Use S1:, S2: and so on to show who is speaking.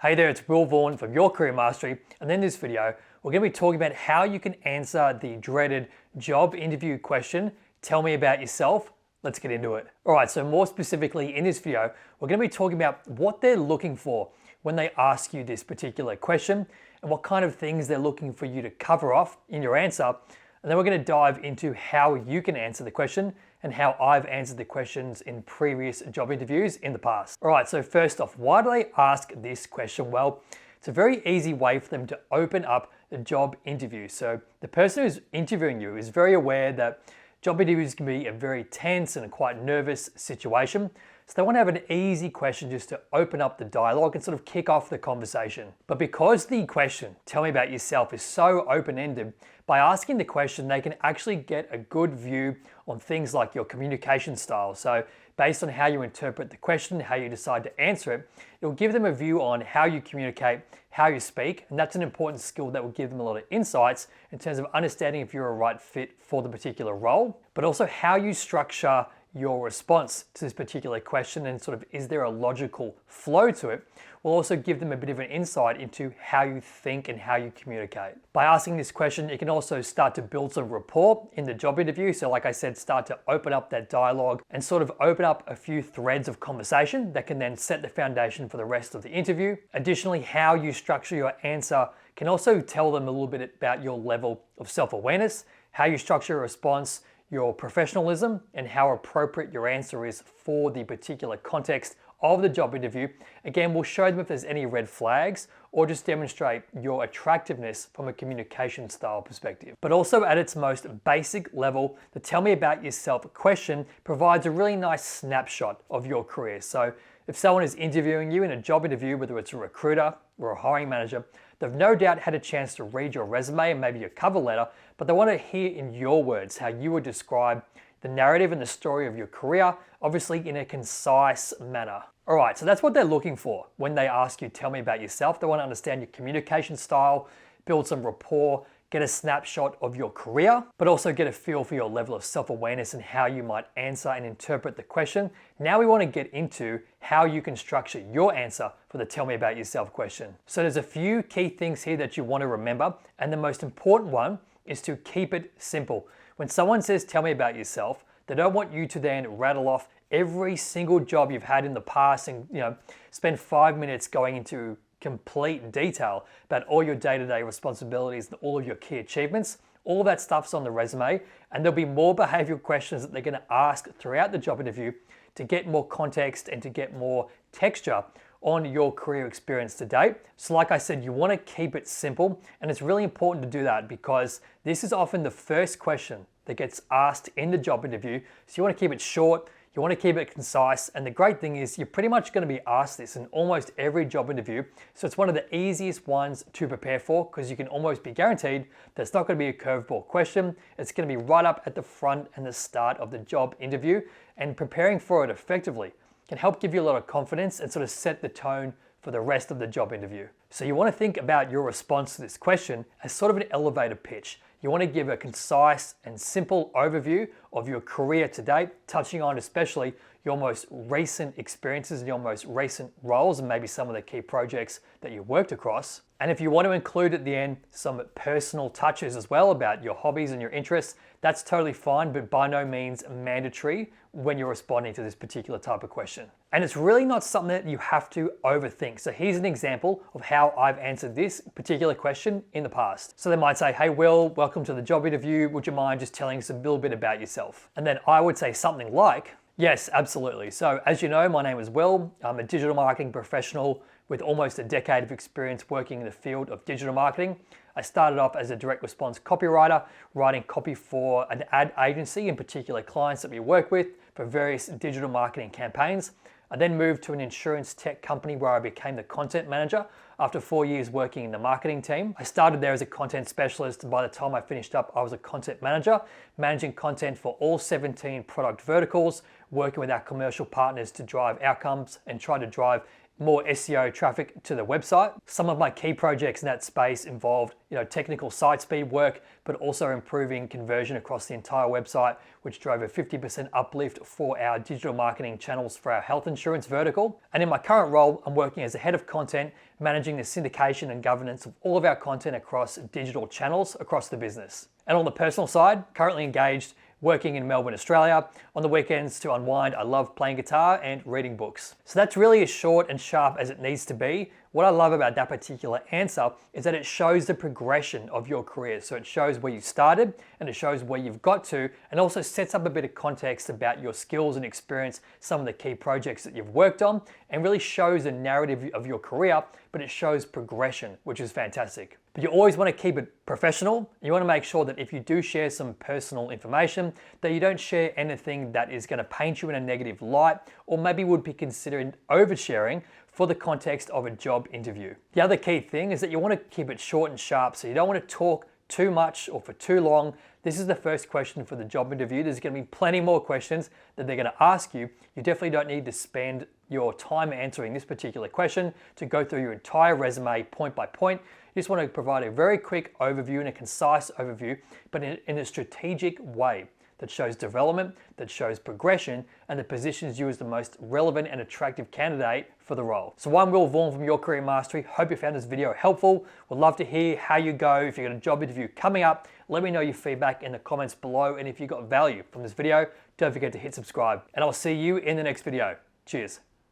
S1: Hey there, it's Will Vaughan from Your Career Mastery, and in this video, we're going to be talking about how you can answer the dreaded job interview question, tell me about yourself. Let's get into it. All right, so more specifically in this video, we're going to be talking about what they're looking for when they ask you this particular question and what kind of things they're looking for you to cover off in your answer. And then we're going to dive into how you can answer the question and how I've answered the questions in previous job interviews in the past. All right, so first off, why do they ask this question? Well, it's a very easy way for them to open up the job interview. So the person who's interviewing you is very aware that job interviews can be a very tense and a quite nervous situation. So they want to have an easy question just to open up the dialogue and sort of kick off the conversation. But because the question, tell me about yourself, is so open-ended, by asking the question, they can actually get a good view on things like your communication style. So based on how you interpret the question, how you decide to answer it, it'll give them a view on how you communicate, how you speak, and that's an important skill that will give them a lot of insights in terms of understanding if you're a right fit for the particular role, but also how you structure your response to this particular question and sort of is there a logical flow to it, will also give them a bit of an insight into how you think and how you communicate. By asking this question, you can also start to build some rapport in the job interview. So like I said, start to open up that dialogue and sort of open up a few threads of conversation that can then set the foundation for the rest of the interview. Additionally, how you structure your answer can also tell them a little bit about your level of self-awareness, how you structure a response, your professionalism, and how appropriate your answer is for the particular context of the job interview. Again, we'll show them if there's any red flags or just demonstrate your attractiveness from a communication style perspective. But also at its most basic level, the tell me about yourself question provides a really nice snapshot of your career. So if someone is interviewing you in a job interview, whether it's a recruiter or a hiring manager, they've no doubt had a chance to read your resume and maybe your cover letter, but they want to hear in your words how you would describe the narrative and the story of your career, obviously in a concise manner. All right, so that's what they're looking for when they ask you, tell me about yourself. They want to understand your communication style, build some rapport, get a snapshot of your career, but also get a feel for your level of self-awareness and how you might answer and interpret the question. Now we want to get into how you can structure your answer for the tell me about yourself question. So there's a few key things here that you want to remember, and the most important one is to keep it simple. When someone says tell me about yourself, they don't want you to then rattle off every single job you've had in the past and spend 5 minutes going into complete detail about all your day-to-day responsibilities and all of your key achievements. All that stuff's on the resume, and there'll be more behavioral questions that they're going to ask throughout the job interview to get more context and to get more texture on your career experience to date. So like I said, you want to keep it simple, and it's really important to do that because this is often the first question that gets asked in the job interview. So you want to keep it short, you want to keep it concise, and the great thing is you're pretty much going to be asked this in almost every job interview. So it's one of the easiest ones to prepare for because you can almost be guaranteed that it's not going to be a curveball question. It's going to be right up at the front and the start of the job interview, and preparing for it effectively can help give you a lot of confidence and sort of set the tone for the rest of the job interview. So you want to think about your response to this question as sort of an elevator pitch. You want to give a concise and simple overview of your career to date, touching on especially your most recent experiences and your most recent roles and maybe some of the key projects that you worked across. And if you want to include at the end some personal touches as well about your hobbies and your interests, that's totally fine, but by no means mandatory when you're responding to this particular type of question. And it's really not something that you have to overthink. So here's an example of how I've answered this particular question in the past. So they might say, hey Will, welcome to the job interview. Would you mind just telling us a little bit about yourself? And then I would say something like, yes, absolutely. So as you know, my name is Will. I'm a digital marketing professional with almost a decade of experience working in the field of digital marketing. I started off as a direct response copywriter, writing copy for an ad agency, in particular clients that we work with for various digital marketing campaigns. I then moved to an insurance tech company where I became the content manager after 4 years working in the marketing team. I started there as a content specialist, and by the time I finished up, I was a content manager, managing content for all 17 product verticals, working with our commercial partners to drive outcomes and try to drive more SEO traffic to the website. Some of my key projects in that space involved, technical site speed work, but also improving conversion across the entire website, which drove a 50% uplift for our digital marketing channels for our health insurance vertical. And in my current role, I'm working as a head of content, managing the syndication and governance of all of our content across digital channels across the business. And on the personal side, currently engaged working in Melbourne, Australia. On the weekends to unwind, I love playing guitar and reading books. So that's really as short and sharp as it needs to be. What I love about that particular answer is that it shows the progression of your career. So it shows where you started and it shows where you've got to, and also sets up a bit of context about your skills and experience, some of the key projects that you've worked on, and really shows the narrative of your career, but it shows progression, which is fantastic. But you always want to keep it professional. You want to make sure that if you do share some personal information, that you don't share anything that is going to paint you in a negative light, or maybe would be considered oversharing for the context of a job interview. The other key thing is that you want to keep it short and sharp, so you don't want to talk too much or for too long. This is the first question for the job interview. There's going to be plenty more questions that they're going to ask you. You definitely don't need to spend your time answering this particular question to go through your entire resume point by point. You just want to provide a very quick overview and a concise overview, but in a strategic way that shows development, that shows progression, and that positions you as the most relevant and attractive candidate for the role. So I'm Will Vaughan from Your Career Mastery. Hope you found this video helpful. Would love to hear how you go. If you've got a job interview coming up, let me know your feedback in the comments below. And if you got value from this video, don't forget to hit subscribe. And I'll see you in the next video. Cheers.